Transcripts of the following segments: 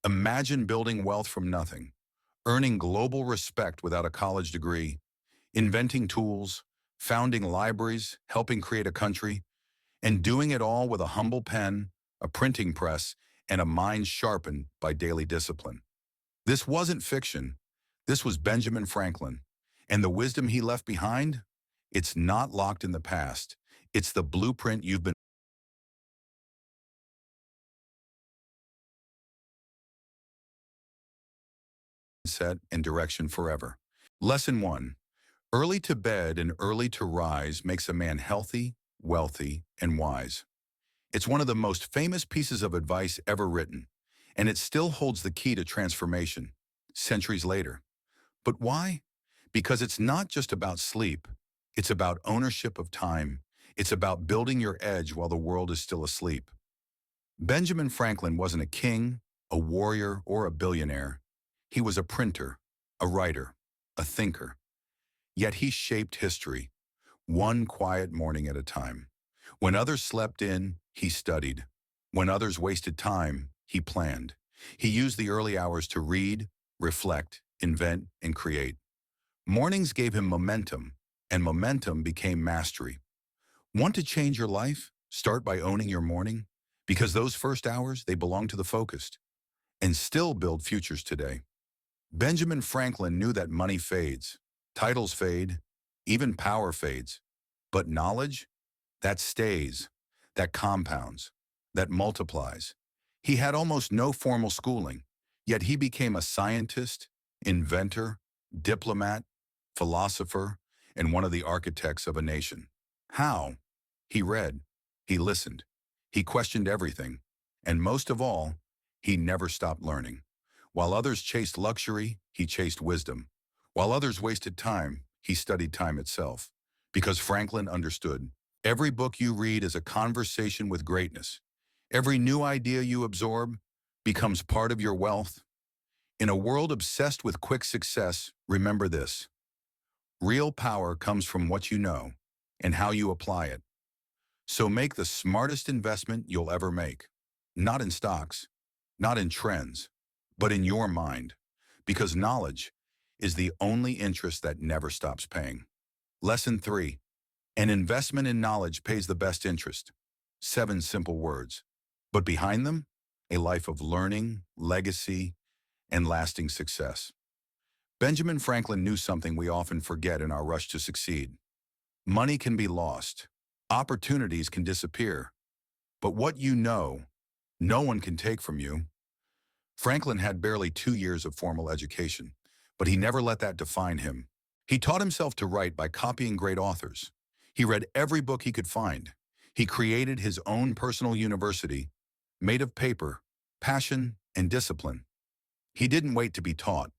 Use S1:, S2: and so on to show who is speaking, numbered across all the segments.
S1: Imagine building wealth from nothing, earning global respect without a college degree, inventing tools, founding libraries, helping create a country, and doing it all with a humble pen, a printing press, and a mind sharpened by daily discipline. This wasn't fiction. This was Benjamin Franklin. And the wisdom he left behind? It's not locked in the past. It's the blueprint you've been set and direction forever. Lesson 1. Early to bed and early to rise makes a man healthy, wealthy, and wise. It's one of the most famous pieces of advice ever written, and it still holds the key to transformation, centuries later. But why? Because it's not just about sleep. It's about ownership of time. It's about building your edge while the world is still asleep. Benjamin Franklin wasn't a king, a warrior, or a billionaire. He was a printer, a writer, a thinker. Yet he shaped history, one quiet morning at a time. When others slept in, he studied. When others wasted time, he planned. He used the early hours to read, reflect, invent, and create. Mornings gave him momentum, and momentum became mastery. Want to change your life? Start by owning your morning, because those first hours, they belong to the focused, and still build futures today. Benjamin Franklin knew that money fades, titles fade, even power fades. But knowledge? That stays, that compounds, that multiplies. He had almost no formal schooling, yet he became a scientist, inventor, diplomat, philosopher, and one of the architects of a nation. How? He read, he listened, he questioned everything, and most of all, he never stopped learning. While others chased luxury, he chased wisdom. While others wasted time, he studied time itself. Because Franklin understood, every book you read is a conversation with greatness. Every new idea you absorb becomes part of your wealth. In a world obsessed with quick success, remember this. Real power comes from what you know and how you apply it. So make the smartest investment you'll ever make. Not in stocks, not in trends, but in your mind. Because knowledge is the only interest that never stops paying. Lesson 3. An investment in knowledge pays the best interest. 7 simple words. But behind them, a life of learning, legacy, and lasting success. Benjamin Franklin knew something we often forget in our rush to succeed. Money can be lost. Opportunities can disappear. But what you know, no one can take from you. Franklin had barely 2 years of formal education, but he never let that define him. He taught himself to write by copying great authors. He read every book he could find. He created his own personal university, made of paper, passion, and discipline. He didn't wait to be taught.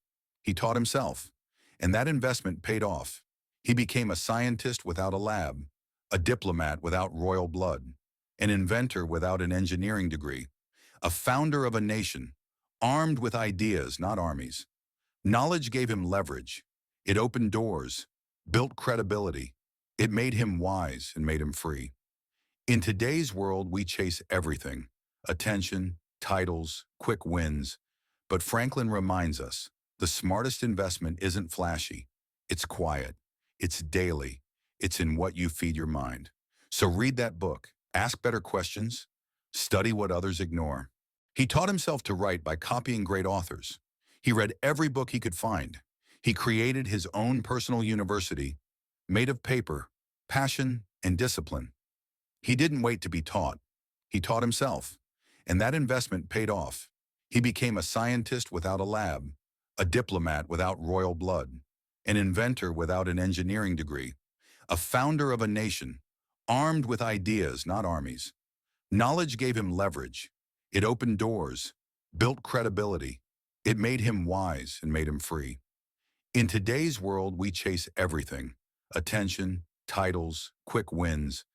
S1: He taught himself, and that investment paid off. He became a scientist without a lab, a diplomat without royal blood, an inventor without an engineering degree, a founder of a nation, armed with ideas, not armies. Knowledge gave him leverage. It opened doors, built credibility. It made him wise and made him free. In today's world, we chase everything: attention, titles, quick wins. But Franklin reminds us, the smartest investment isn't flashy. It's quiet. It's daily. It's in what you feed your mind. So read that book, ask better questions, study what others ignore. He taught himself to write by copying great authors. He read every book he could find. He created his own personal university, made of paper, passion, and discipline. He didn't wait to be taught. He taught himself, and that investment paid off. He became a scientist without a lab, a diplomat without royal blood, an inventor without an engineering degree, a founder of a nation, armed with ideas, not armies. Knowledge gave him leverage. It opened doors, built credibility. It made him wise and made him free. In today's world, we chase everything: attention, titles, quick wins.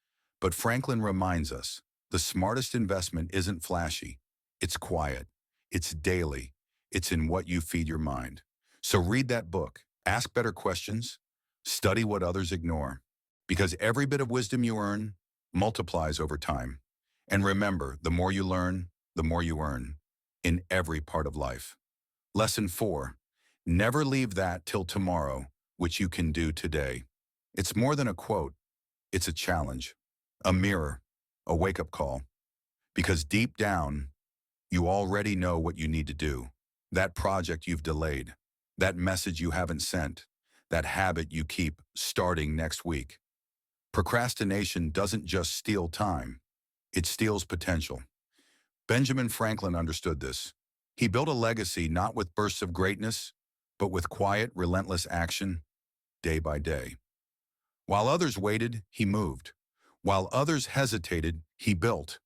S1: But Franklin reminds us, the smartest investment isn't flashy. It's quiet. It's daily. It's in what you feed your mind. So read that book, ask better questions, study what others ignore. Because every bit of wisdom you earn multiplies over time. And remember, the more you learn, the more you earn. in every part of life. Lesson 4. Never leave that till tomorrow, which you can do today. It's more than a quote. It's a challenge, a mirror, a wake-up call. Because deep down, you already know what you need to do. That project you've delayed, that message you haven't sent, that habit you keep starting next week. Procrastination doesn't just steal time, it steals potential. Benjamin Franklin understood this. He built a legacy not with bursts of greatness, but with quiet, relentless action, day by day. While others waited, he moved. While others hesitated, he built.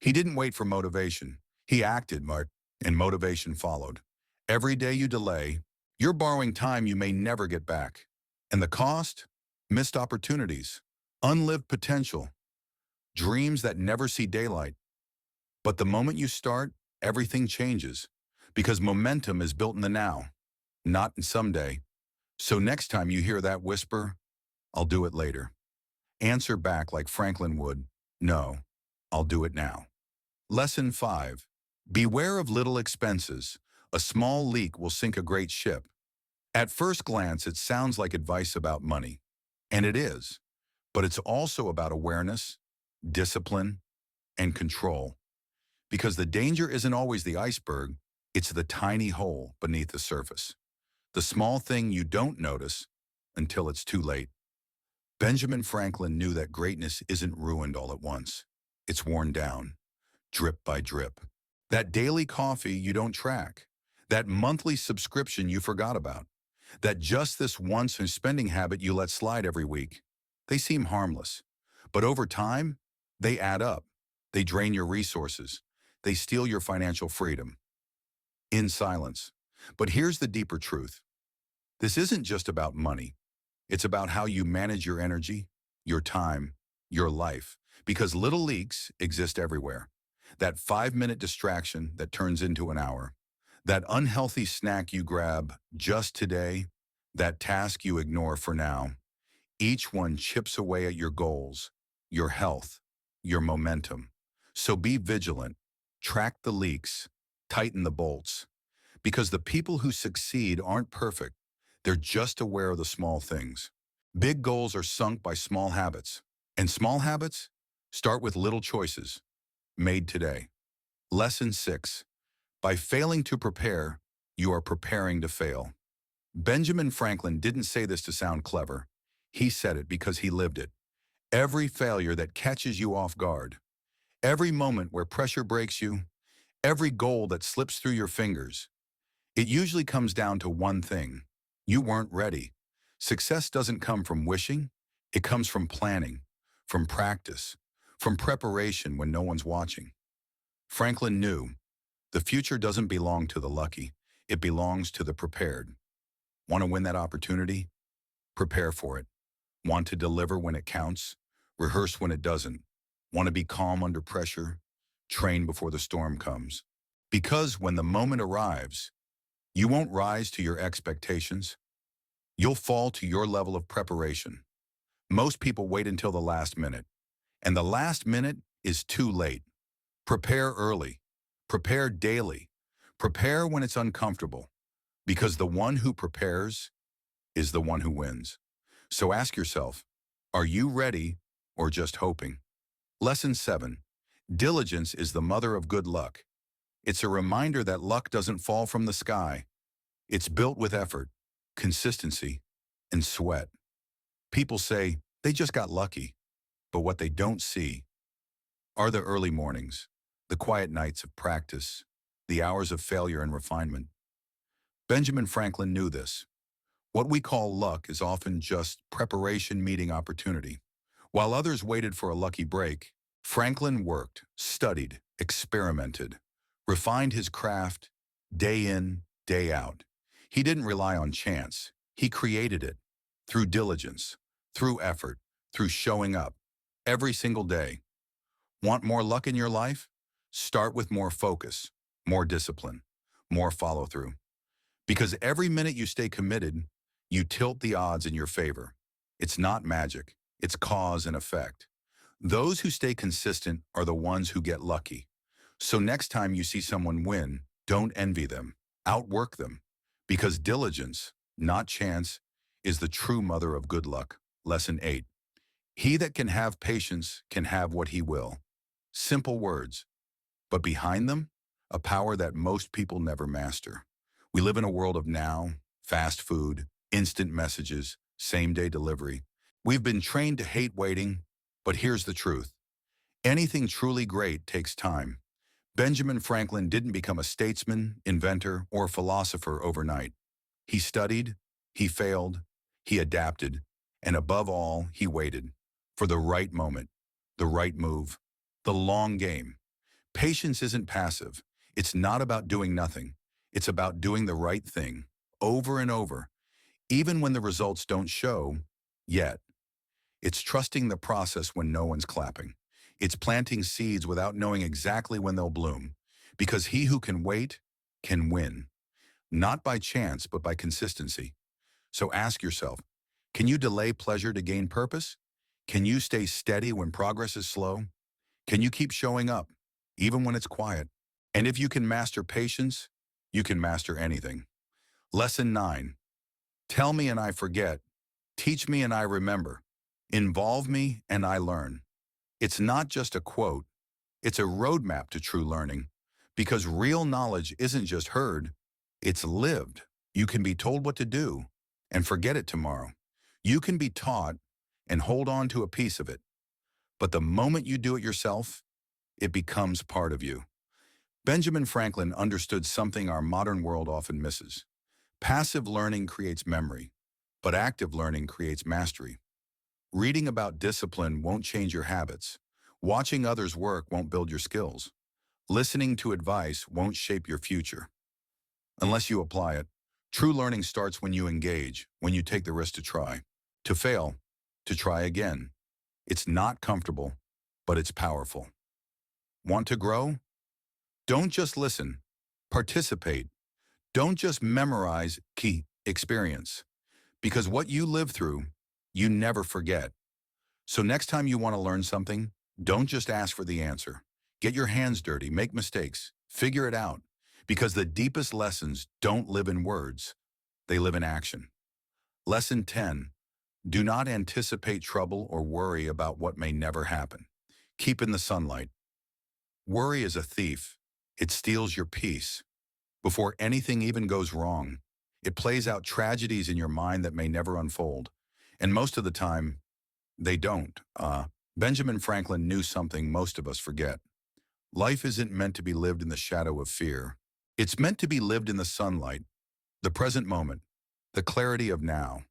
S1: He didn't wait for motivation. He acted, Mart, and motivation followed. Every day you delay, you're borrowing time you may never get back. And the cost? Missed opportunities, unlived potential, dreams that never see daylight. But the moment you start, everything changes. Because momentum is built in the now, not in someday. So next time you hear that whisper, I'll do it later, answer back like Franklin would, no, I'll do it now. Lesson 5. Beware of little expenses. A small leak will sink a great ship. At first glance, it sounds like advice about money. And it is. But it's also about awareness, discipline, and control. Because the danger isn't always the iceberg, it's the tiny hole beneath the surface. The small thing you don't notice until it's too late. Benjamin Franklin knew that greatness isn't ruined all at once. It's worn down, drip by drip. That daily coffee you don't track. That monthly subscription you forgot about. That just this once spending habit you let slide every week. They seem harmless. But over time, they add up. They drain your resources. They steal your financial freedom. In silence. But here's the deeper truth. This isn't just about money. It's about how you manage your energy, your time, your life. Because little leaks exist everywhere. That 5-minute distraction that turns into an hour. That unhealthy snack you grab just today. That task you ignore for now. Each one chips away at your goals, your health, your momentum. So be vigilant. Track the leaks. Tighten the bolts. Because the people who succeed aren't perfect. They're just aware of the small things. Big goals are sunk by small habits. And small habits start with little choices made today. Lesson 6. By failing to prepare, you are preparing to fail. Benjamin Franklin didn't say this to sound clever. He said it because he lived it. Every failure that catches you off guard, every moment where pressure breaks you, every goal that slips through your fingers, it usually comes down to one thing. You weren't ready. Success doesn't come from wishing. It comes from planning, from practice, from preparation when no one's watching. Franklin knew the future doesn't belong to the lucky. It belongs to the prepared. Want to win that opportunity? Prepare for it. Want to deliver when it counts? Rehearse when it doesn't. Want to be calm under pressure? Train before the storm comes. Because when the moment arrives, you won't rise to your expectations. You'll fall to your level of preparation. Most people wait until the last minute, and the last minute is too late. Prepare early. Prepare daily. Prepare when it's uncomfortable, because the one who prepares is the one who wins. So ask yourself, are you ready or just hoping? Lesson 7. Diligence is the mother of good luck. It's a reminder that luck doesn't fall from the sky. It's built with effort, consistency, and sweat. People say they just got lucky, but what they don't see are the early mornings, the quiet nights of practice, the hours of failure and refinement. Benjamin Franklin knew this. What we call luck is often just preparation meeting opportunity. While others waited for a lucky break, Franklin worked, studied, experimented, refined his craft day in, day out. He didn't rely on chance. He created it through diligence, through effort, through showing up every single day. Want more luck in your life? Start with more focus, more discipline, more follow-through. Because every minute you stay committed, you tilt the odds in your favor. It's not magic. It's cause and effect. Those who stay consistent are the ones who get lucky. So next time you see someone win, Don't envy them. Outwork them. Because diligence, not chance, is the true mother of good luck. Lesson 8. He that can have patience can have what he will. Simple words, but behind them, a power that most people never master. We live in a world of now, fast food, instant messages, same-day delivery. We've been trained to hate waiting, but here's the truth. Anything truly great takes time. Benjamin Franklin didn't become a statesman, inventor, or philosopher overnight. He studied, he failed, he adapted, and above all, he waited for the right moment, the right move, the long game. Patience isn't passive. It's not about doing nothing. It's about doing the right thing over and over, even when the results don't show yet. It's trusting the process when no one's clapping. It's planting seeds without knowing exactly when they'll bloom. Because he who can wait can win, not by chance, but by consistency. So ask yourself, can you delay pleasure to gain purpose? Can you stay steady when progress is slow? Can you keep showing up, even when it's quiet? And if you can master patience, you can master anything. Lesson 9. Tell me and I forget. Teach me and I remember. Involve me and I learn. It's not just a quote, it's a roadmap to true learning. Because real knowledge isn't just heard, it's lived. You can be told what to do and forget it tomorrow. You can be taught and hold on to a piece of it. But the moment you do it yourself, it becomes part of you. Benjamin Franklin understood something our modern world often misses. Passive learning creates memory, but active learning creates mastery. Reading about discipline won't change your habits. Watching others work won't build your skills. Listening to advice won't shape your future. Unless you apply it, true learning starts when you engage, when you take the risk to try, to fail, to try again. It's not comfortable, but it's powerful. Want to grow? Don't just listen. Participate. Don't just memorize, experience. Because what you live through, you never forget. So next time you want to learn something, don't just ask for the answer. Get your hands dirty, make mistakes, figure it out. Because the deepest lessons don't live in words, they live in action. Lesson 10. Do not anticipate trouble or worry about what may never happen. Keep in the sunlight. Worry is a thief. It steals your peace. Before anything even goes wrong, it plays out tragedies in your mind that may never unfold. And most of the time, they don't. Benjamin Franklin knew something most of us forget. Life isn't meant to be lived in the shadow of fear. It's meant to be lived in the sunlight, the present moment, the clarity of now.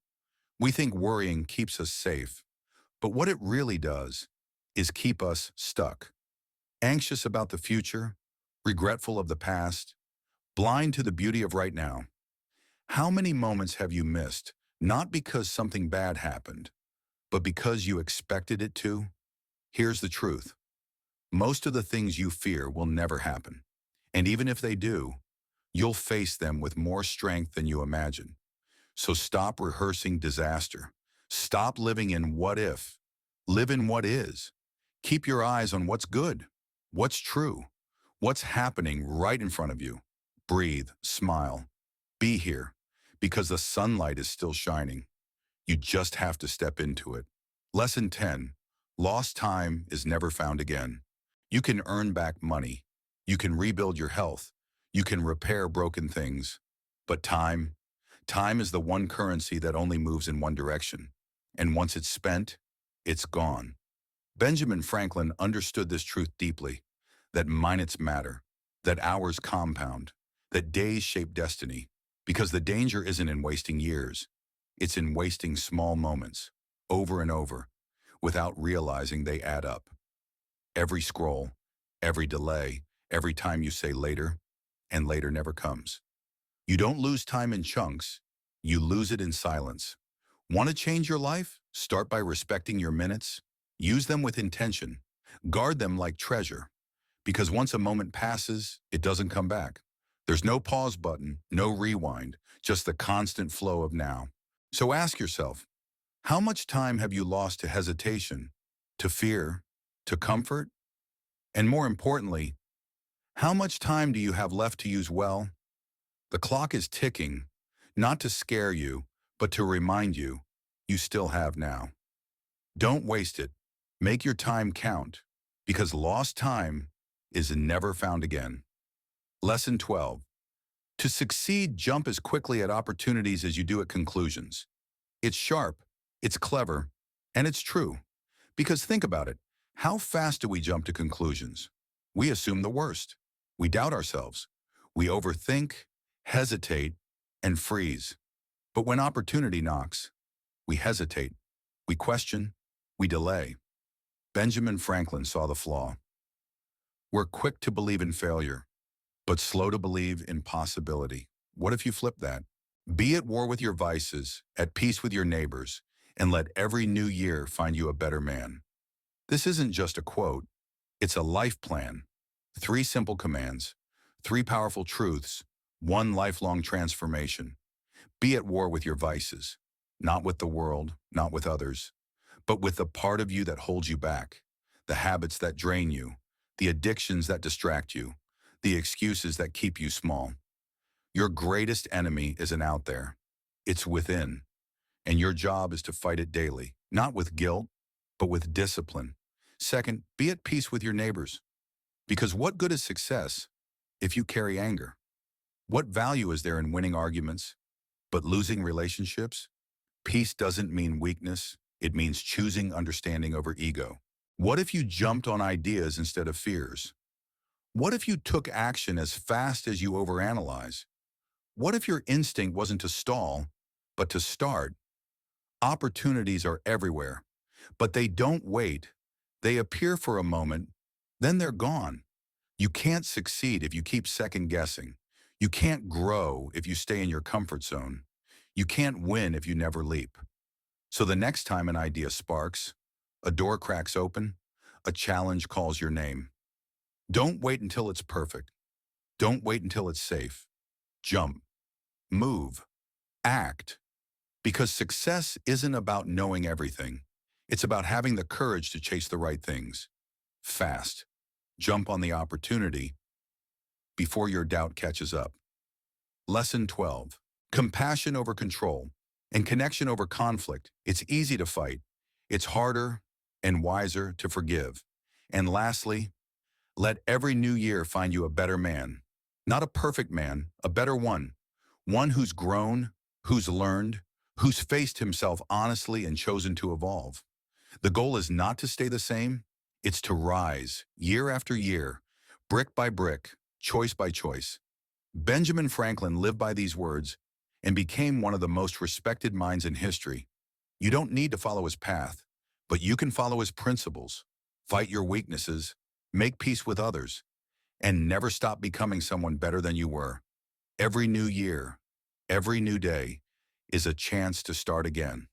S1: We think worrying keeps us safe, but what it really does is keep us stuck. Anxious about the future, regretful of the past, blind to the beauty of right now. How many moments have you missed, not because something bad happened, but because you expected it to? Here's the truth. Most of the things you fear will never happen. And even if they do, you'll face them with more strength than you imagine. So stop rehearsing disaster. Stop living in what if. Live in what is. Keep your eyes on what's good, what's true, what's happening right in front of you. Breathe, smile, be here, because the sunlight is still shining. You just have to step into it. Lesson 10. Lost time is never found again. You can earn back money. You can rebuild your health. You can repair broken things. But time is the one currency that only moves in one direction. And once it's spent, it's gone. Benjamin Franklin understood this truth deeply, that minutes matter, that hours compound, that days shape destiny, because the danger isn't in wasting years. It's in wasting small moments, over and over, without realizing they add up. Every scroll, every delay, every time you say later, and later never comes. You don't lose time in chunks, you lose it in silence. Want to change your life? Start by respecting your minutes. Use them with intention. Guard them like treasure. Because once a moment passes, it doesn't come back. There's no pause button, no rewind, just the constant flow of now. So ask yourself, how much time have you lost to hesitation, to fear, to comfort? And more importantly, How much time do you have left to use well? The clock is ticking, not to scare you, but to remind you, you still have now. Don't waste it. Make your time count, because lost time is never found again. Lesson 12. To succeed, jump as quickly at opportunities as you do at conclusions. It's sharp, it's clever, and it's true. Because think about it, how fast do we jump to conclusions? We assume the worst. We doubt ourselves. We overthink, hesitate, and freeze. But when opportunity knocks, we hesitate, we question, we delay. Benjamin Franklin saw the flaw. We're quick to believe in failure, but slow to believe in possibility. What if you flip that? Be at war with your vices, at peace with your neighbors, and let every new year find you a better man. This isn't just a quote, it's a life plan. 3 simple commands, 3 powerful truths, 1 lifelong transformation. Be at war with your vices, not with the world, not with others, but with the part of you that holds you back, the habits that drain you, the addictions that distract you, the excuses that keep you small. Your greatest enemy isn't out there. It's within. And your job is to fight it daily, not with guilt, but with discipline. Second, be at peace with your neighbors. Because what good is success if you carry anger? What value is there in winning arguments, but losing relationships? Peace doesn't mean weakness. It means choosing understanding over ego. What if you jumped on ideas instead of fears? What if you took action as fast as you overanalyze? What if your instinct wasn't to stall, but to start? Opportunities are everywhere, but they don't wait. They appear for a moment, then they're gone. You can't succeed if you keep second guessing. You can't grow if you stay in your comfort zone. You can't win if you never leap. So the next time an idea sparks, a door cracks open, a challenge calls your name. Don't wait until it's perfect. Don't wait until it's safe. Jump, move, act. Because success isn't about knowing everything. It's about having the courage to chase the right things. Fast. Jump on the opportunity before your doubt catches up. Lesson 12. Compassion over control and connection over conflict. It's easy to fight. It's harder and wiser to forgive. And lastly, let every new year find you a better man. Not a perfect man, a better one. One who's grown, who's learned, who's faced himself honestly and chosen to evolve. The goal is not to stay the same, it's to rise year after year, brick by brick, choice by choice. Benjamin Franklin lived by these words and became one of the most respected minds in history. You don't need to follow his path, but you can follow his principles. Fight your weaknesses, make peace with others, and never stop becoming someone better than you were. Every new year, every new day is a chance to start again.